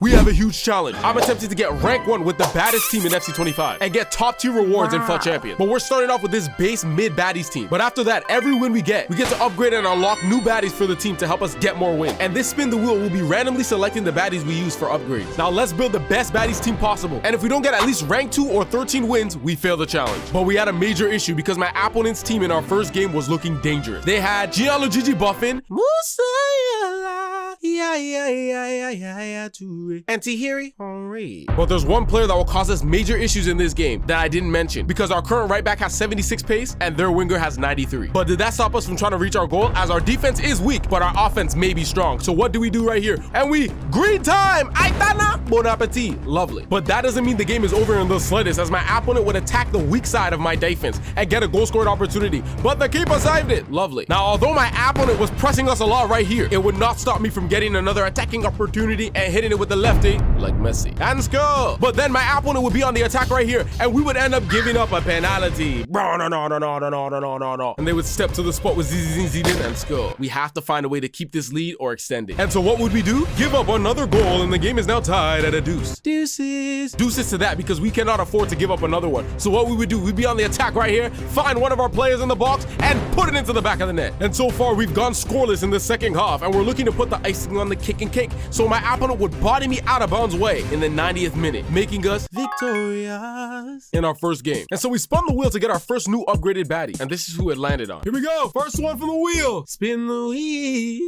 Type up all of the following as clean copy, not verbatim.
We have a huge challenge. I'm attempting to get rank 1 with the baddest team in FC25 and get top tier rewards in FUT Champion. But we're starting off with this base mid baddies team. But after that, every win we get to upgrade and unlock new baddies for the team to help us get more wins. And this spin the wheel will be randomly selecting the baddies we use for upgrades. Now let's build the best baddies team possible. And if we don't get at least rank 2 or 13 wins, we fail the challenge. But we had a major issue because my opponent's team in our first game was looking dangerous. They had Gianluigi Gigi buffing, and Tahiri Henry. But there's one player that will cause us major issues in this game that I didn't mention because our current right back has 76 pace and their winger has 93. But did that stop us from trying to reach our goal? As our defense is weak, but our offense may be strong. So what do we do right here? And we green time! Aitana! Bon appetit! Lovely. But that doesn't mean the game is over in the slightest, as my opponent would attack the weak side of my defense and get a goal scored opportunity. But the keeper saved it. Lovely. Now, although my opponent was pressing us a lot right here, it would not stop me from getting another attacking opportunity and hitting it with the lefty like Messi and score. But then my opponent would be on the attack right here and we would end up giving up a penalty. No. And they would step to the spot with Zidane and score. We have to find a way to keep this lead or extend it. And so what would we do? Give up another goal and the game is now tied at a deuce. Deuces to that because we cannot afford to give up another one. So what we would do, we'd be on the attack right here, find one of our players in the box and put it into the back of the net. And so far we've gone scoreless in the second half and we're looking to put the icing on the cake and cake. So my opponent would body me out of bounds way in the 90th minute, making us victorious in our first game. And so we spun the wheel to get our first new upgraded baddie. And this is who it landed on. Here we go. First one for the wheel. Spin the wheel.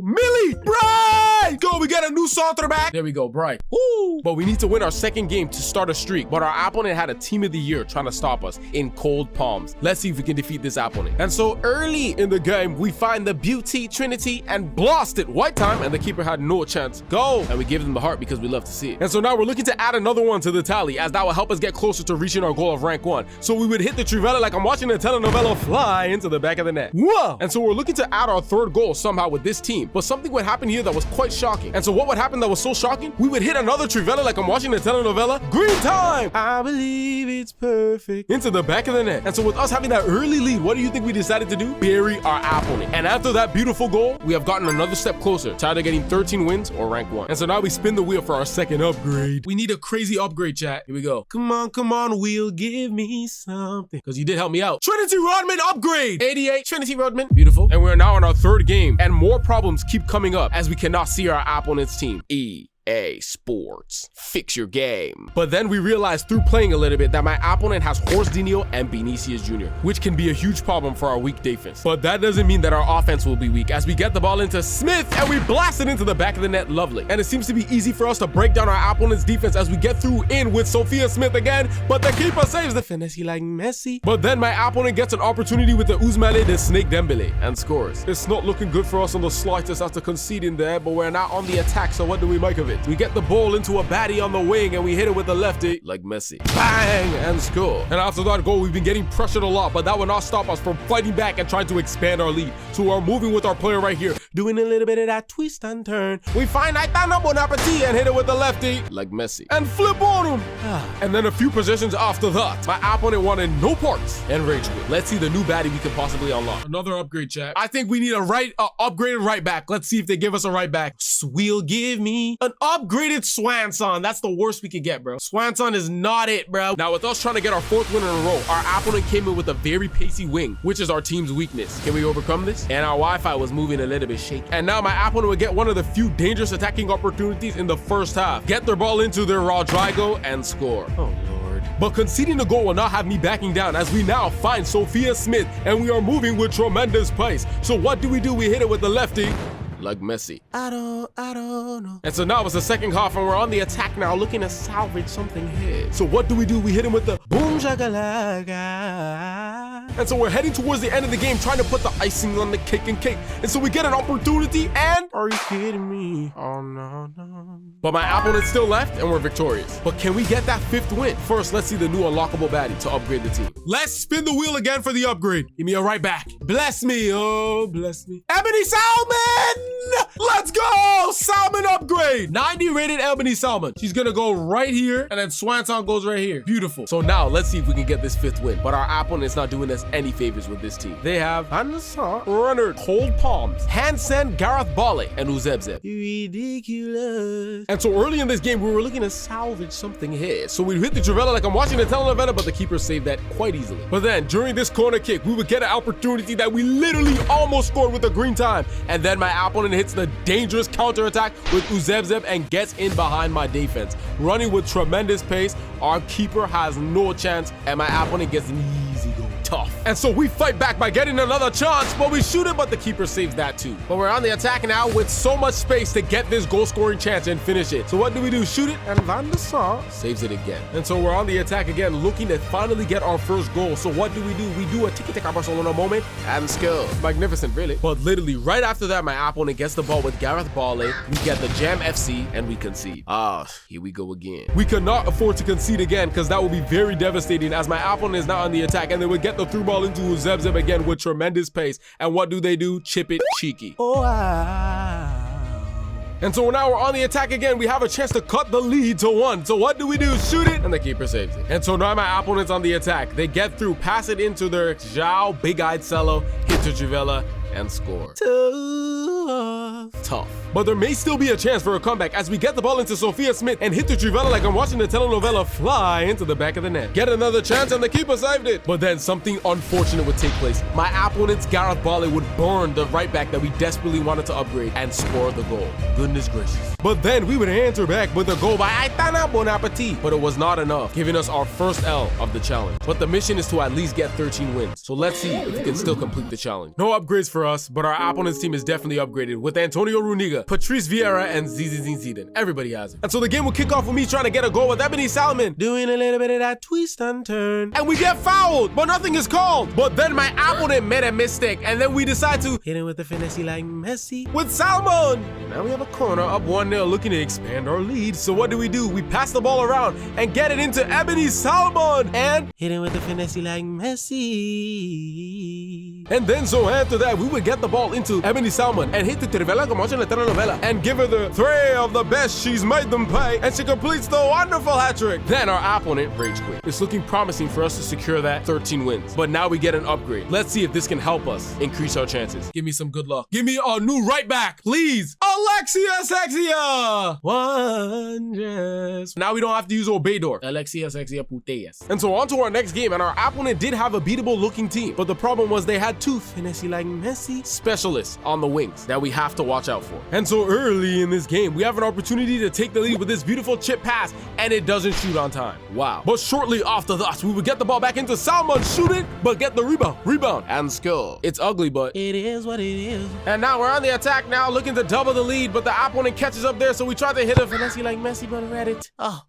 Millie! Bright! Go, we got a new Saunter back. There we go, Bright. Woo! But we need to win our second game to start a streak. But our opponent had a team of the year trying to stop us in cold palms. Let's see if we can defeat this opponent. And so early in the game, we find the beauty Trinity and blast it. White time, and the keeper had no chance. Go! And we give them the heart because we love to see it. And so now we're looking to add another one to the tally, as that will help us get closer to reaching our goal of rank 1. So we would hit the Trivella like I'm watching a telenovela fly into the back of the net. Whoa! And so we're looking to add our third goal somehow with this team. But something would happen here that was quite shocking. And so what would happen that was so shocking? We would hit another Trivella like I'm watching a telenovela. Green time! I believe it's perfect. Into the back of the net. And so with us having that early lead, what do you think we decided to do? Bury our opponent. And after that beautiful goal, we have gotten another step closer to either getting 13 wins or rank 1. And so now we spin the wheel for our second upgrade. We need a crazy upgrade, chat. Here we go. Come on, wheel, give me something. Because you did help me out. Trinity Rodman upgrade! 88, Trinity Rodman. Beautiful. And we're now on our third game. And more problems keep coming up as we cannot see our opponent's team. EA Sports. Fix your game. But then we realized through playing a little bit that my opponent has Horst Dino and Vinicius Jr., which can be a huge problem for our weak defense. But that doesn't mean that our offense will be weak as we get the ball into Smith and we blast it into the back of the net. Lovely. And it seems to be easy for us to break down our opponent's defense as we get through in with Sophia Smith again, but the keeper saves the finesse like Messi. But then my opponent gets an opportunity with the Ousmane de Snake Dembele and scores. It's not looking good for us on the slightest after conceding there, but we're now on the attack, so what do we make of it? We get the ball into a baddie on the wing and we hit it with the lefty like Messi. Bang! And score. And after that goal, we've been getting pressured a lot, but that will not stop us from fighting back and trying to expand our lead. So we're moving with our player right here, doing a little bit of that twist and turn. We find Aitana Bon Appetit and hit it with the lefty like Messi. And flip on him. And then a few possessions after that, my opponent wanted no parts and rage quit. Let's see the new baddie we can possibly unlock. Another upgrade, chat. I think we need a upgraded right back. Let's see if they give us a right back. Will give me an upgraded Swanson. That's the worst we could get, bro. Swanson is not it, bro. Now, with us trying to get our fourth win in a row, our opponent came in with a very pacey wing, which is our team's weakness. Can we overcome this? And our Wi-Fi was moving a little bit shaky. And now my opponent would get one of the few dangerous attacking opportunities in the first half. Get their ball into their Rodrigo and score. Oh, Lord. But conceding the goal will not have me backing down as we now find Sophia Smith and we are moving with tremendous pace. So what do? We hit it with the lefty like Messi. I don't know. And so now it's the second half and we're on the attack now looking to salvage something here. So what do? We hit him with the boom shakalaka. And so we're heading towards the end of the game trying to put the icing on the cake and cake. And so we get an opportunity and are you kidding me? Oh no. But my opponent still left and we're victorious. But can we get that fifth win? First, let's see the new unlockable baddie to upgrade the team. Let's spin the wheel again for the upgrade. Give me a right back. Bless me. Oh, bless me. Ebony Salmon! Let's go! Salmon upgrade! upgrade. 90 rated Ebony Salmon. She's gonna go right here, and then Swanson goes right here. Beautiful. So now let's see if we can get this 5th win. But our opponent's not doing us any favors with this team. They have Anderson, Runner, Cold Palms, Hansen, Gareth Bale, and Uzebzeb. Ridiculous. And so early in this game, we were looking to salvage something here. So we hit the Trivella like I'm watching the telenovela, but the keeper saved that quite easily. But then during this corner kick, we would get an opportunity that we literally almost scored with a green time. And then my opponent hits the dangerous counterattack with Uzebzeb and gets in behind my defense. Running with tremendous pace, our keeper has no chance, and my opponent gets an easy goal. Tough. And so we fight back by getting another chance, but we shoot it, but the keeper saves that too. But we're on the attack now with so much space to get this goal scoring chance and finish it. So what do? Shoot it, and Van der Sar saves it again. And so we're on the attack again, looking to finally get our first goal. So what do? We do a tiki-taka Barcelona moment and score. Magnificent, really. But literally right after that, my opponent gets the ball with Gareth Bale. We get the Jam FC and we concede. Here we go again. We cannot afford to concede again because that would be very devastating as my opponent is now on the attack, and then we get the through ball into Uzebzeb again with tremendous pace. And what do? Chip it cheeky. Oh, wow. And so now we're on the attack again. We have a chance to cut the lead to 1. So what do? Shoot it, and the keeper saves it. And so now my opponent's on the attack. They get through, pass it into their Zhao, big-eyed Cello, hit to Trivella, and score. Tough. But there may still be a chance for a comeback as we get the ball into Sophia Smith and hit the Trivella like I'm watching the telenovela fly into the back of the net. Get another chance and the keeper saved it. But then something unfortunate would take place. My opponent's Gareth Bale would burn the right back that we desperately wanted to upgrade and score the goal. Goodness gracious. But then we would answer back with a goal by Aitana Bon Appetit. But it was not enough, giving us our first L of the challenge. But the mission is to at least get 13 wins. So let's see if we can still complete the challenge. No upgrades for us, but our opponent's team is definitely upgraded with Antonio Runiga, Patrice Vieira, and Zinedine Zidane. Everybody has it. And so the game will kick off with me trying to get a goal with Ebony Salmon, doing a little bit of that twist and turn. And we get fouled, but nothing is called. But then my opponent made a mistake, and then we decide to hit him with the finesse like Messi with Salmon. Now we have a corner up 1-0 looking to expand our lead. So what do? We pass the ball around and get it into Ebony Salmon and hit him with the finesse like Messi. And then so after that, we would get the ball into Ebony Salmon and hit the Trivella como en la telenovela and give her the 3 of the best. She's made them pay, and she completes the wonderful hat trick. Then our opponent rage quit. It's looking promising for us to secure that 13 wins. But now we get an upgrade. Let's see if this can help us increase our chances. Give me some good luck. Give me a new right back, please. Alexia Sexia. Wondrous. Now we don't have to use Obedor. Alexia Sexia Puteas. And so on to our next game, and our opponent did have a beatable looking team, but the problem was they had 2 finesse like Messi specialists on the wings that we have to watch out for. And so early in this game, we have an opportunity to take the lead with this beautiful chip pass, and it doesn't shoot on time. Wow. But shortly after that, we would get the ball back into Salmon, shoot it, but get the rebound, and score. It's ugly, but it is what it is. And now we're on the attack now, looking to double the lead, but the opponent catches up there, so we try to hit a finesse like Messi, but read it. Oh,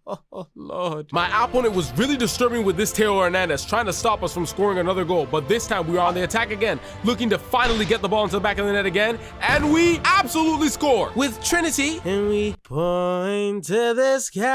Lord. My opponent was really disturbing with this Teo Hernandez, trying to stop us from scoring another goal, but this time we are on the attack again, looking to finally get the ball into the back of the net again, and we absolutely score with Trinity. And we point to the sky,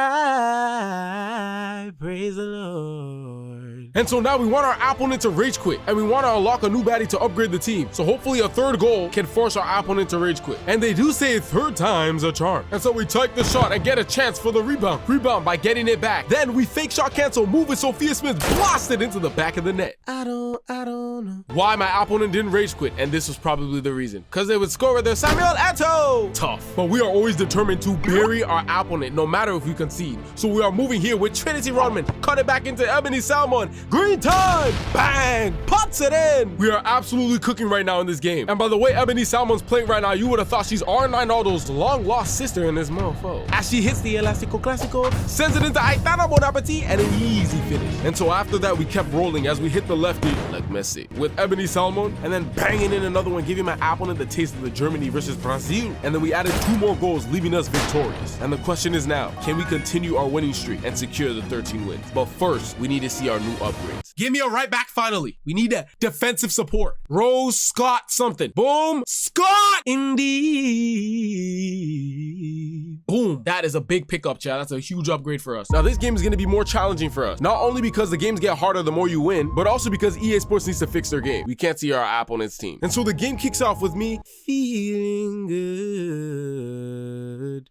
praise the Lord. And so now we want our opponent to rage quit, and we want to unlock a new baddie to upgrade the team. So hopefully a 3rd goal can force our opponent to rage quit. And they do say 3rd time's a charm. And so we take the shot and get a chance for the rebound by getting it back. Then we fake shot cancel, move with Sophia Smith, blast it into the back of the net. I don't know why my opponent didn't rage quit, and this was probably the reason, because they would score with their Samuel Eto'o. Tough. But we are always determined to bury our opponent no matter if we concede. So we are moving here with Trinity Rodman, cut it back into Ebony Salmon, green time, bang, puts it in. We are absolutely cooking right now in this game. And by the way Ebony Salmon's playing right now, you would have thought she's R9 Aldo's long lost sister in this mofo. As she hits the Elastico Classico, sends it into Aitana Bon Appetit, and an easy finish. And so after that, we kept rolling as we hit the lefty like Messi with Ebony Salmon, and then banging in another one, giving my opponent the taste of the Germany versus Brazil. And then we added 2 more goals, leaving us victorious. And the question is now, can we continue our winning streak and secure the 13 wins? But first, we need to see our new upgrades. Give me a right back finally. We need that defensive support. Rose Scott something. Boom. Scott! Indeed. Boom. That is a big pickup, chat. That's a huge upgrade for us. Now, this game is going to be more challenging for us. Not only because the games get harder the more you win, but also because EA Sports needs to fix their game. We can't see our opponent's team. And so the game kicks off with me feeling good.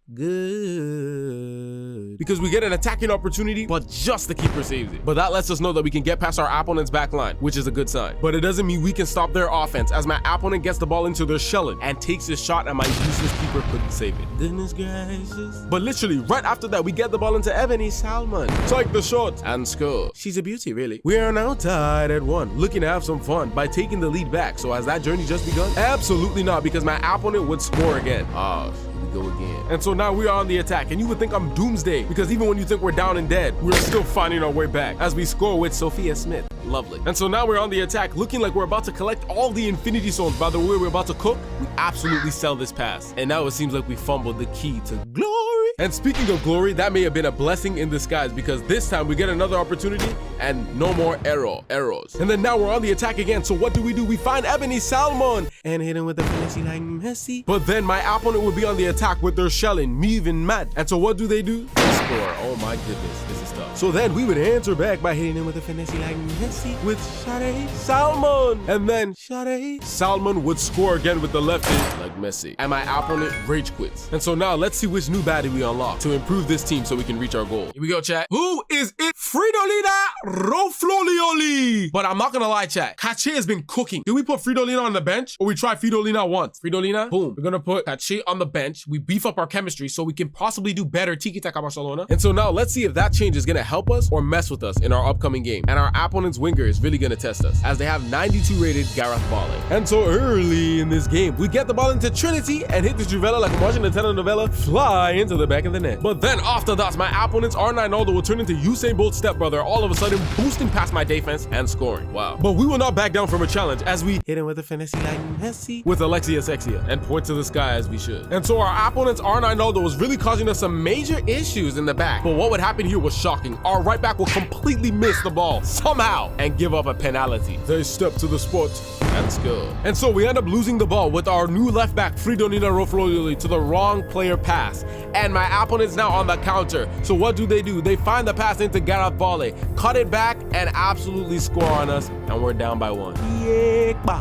good because we get an attacking opportunity, but just the keeper saves it. But that lets us know that we can get past our opponent's back line, which is a good sign. But it doesn't mean we can stop their offense, as my opponent gets the ball into their shelling and takes his shot, and my useless keeper couldn't save it. Goodness gracious. But literally, right after that, we get the ball into Ebony Salmon. Take the shot and score. She's a beauty, really. We are now tied at 1, looking to have some fun by taking the lead back. So has that journey just begun? Absolutely not, because my opponent would score again. Ah, here we go again. And so now we are on the attack, and you would think I'm doomsday, because even when you think we're down and dead, we're still finding our way back as we score with Sophia Smith. Lovely. And so now we're on the attack, looking like we're about to collect all the infinity stones. By the way, we're about to cook. We absolutely sell this pass. And now it seems like we fumbled the key to glory. And speaking of glory, that may have been a blessing in disguise, because this time we get another opportunity and no more arrows. And then now we're on the attack again. So what do? We find Ebony Salmon and hit him with the finesse like Messi. But then my opponent would be on the attack with their shelling, me even mad. And so what do? They score. Oh my goodness, this is tough. So then we would answer back by hitting him with a finesse like Messi with Shade Salmon. And then Shade Salmon would score again with the left hand like Messi. And my opponent rage quits. And so now let's see which new baddie we unlock to improve this team so we can reach our goal. Here we go, chat. Who is it? Fridolina Roflolioli. But I'm not gonna lie, chat. Cache has been cooking. Did we put Fridolina on the bench, or we try Fridolina once? Fridolina, boom. We're gonna put Cache on the bench. We beef up our chemistry so we can possibly do better Tiki-Taka Barcelona. And so now let's see if that change is gonna help us or mess with us in our upcoming game. And our opponent's winger is really gonna test us, as they have 92 rated Gareth Bale. And so early in this game, we get the ball into Trinity and hit the Juvella like I'm watching the telenovela fly into the back of the net. But then after that, my opponent's R9 Aldo will turn into Usain Bolt's stepbrother, all of a sudden boosting past my defense and scoring. Wow. But we will not back down from a challenge, as we hit him with a finesse like Messi with Alexia Sexia and point to the sky as we should. And so our opponent's R9 Aldo was really causing us some major issues in the back. But what would happen here was shocking. Our right back will completely miss the ball somehow and give up a penalty. They step to the spot and score. And so we end up losing the ball with our new left back Fridolina Roflolioli to the wrong player pass. And my opponent's now on the counter. So what do? They find the pass into Gareth Bale, cut it back, and absolutely score on us, and we're down by 1.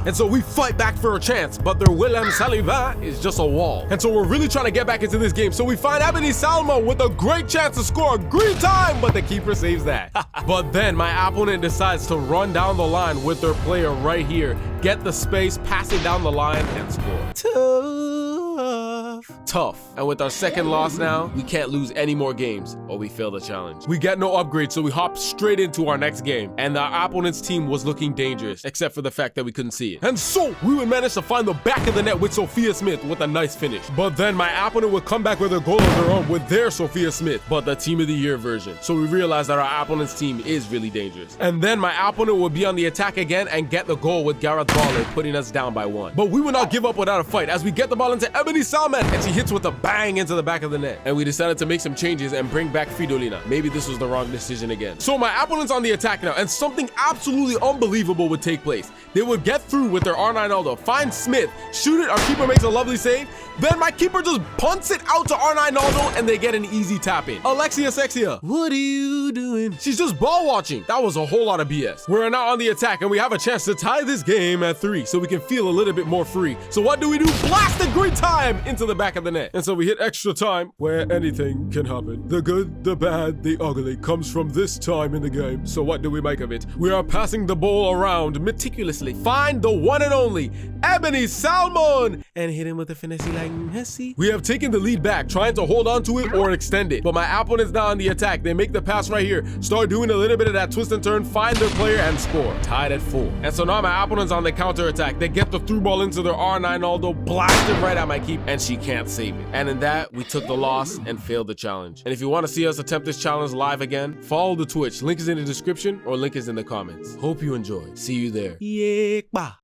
And so we fight back for a chance, but their Willem Saliba is just a wall. And so we're really trying to get back into this game. So we find Ebony Salmon with a great chance to score. Green time, but the keeper saves that. But then my opponent decides to run down the line with their player right here, get the space, pass it down the line, and score. Tough. And with our second loss now, we can't lose any more games or we fail the challenge. We get no upgrade, so we hop straight into our next game. And our opponent's team was looking dangerous, except for the fact that we couldn't see it. And so we would manage to find the back of the net with Sophia Smith with a nice finish. But then my opponent would come back with a goal of their own with their Sophia Smith, but the team of the year version. So we realized that our opponent's team is really dangerous. And then my opponent would be on the attack again and get the goal with Gareth Bale, putting us down by 1. But we would not give up without a fight, as we get the ball into Ebony Salmon, and she hits with a bang into the back of the net. And we decided to make some changes and bring back Fridolina. Maybe this was the wrong decision again. So my opponent's on the attack now, and something absolutely unbelievable would take place. They would get through with their R9 Aldo, find Smith, shoot it, our keeper makes a lovely save, then my keeper just punts it out to R9 Aldo, and they get an easy tap in. Alexia Sexia, what are you doing? She's just ball watching. That was a whole lot of BS. We're now on the attack, and we have a chance to tie this game at 3, so we can feel a little bit more free. So what do? Blast the green time into the back of the net. And so we hit extra time, where anything can happen. The good, the bad, the ugly comes from this time in the game. So what do we make of it? We are passing the ball around meticulously. Find the one and only Ebony Salmon and hit him with a finesse like Messi. We have taken the lead back, trying to hold on to it or extend it. But my opponent's now on the attack. They make the pass right here, start doing a little bit of that twist and turn, find their player and score. Tied at 4. And so now my opponent's on the counter attack. They get the through ball into their R9 Aldo, blast it right at my keep, and she can't save it. And in that, we took the loss and failed the challenge. And if you want to see us attempt this challenge live again, follow the Twitch. Link is in the description or link is in the comments. Hope you enjoy. See you there. Yeah.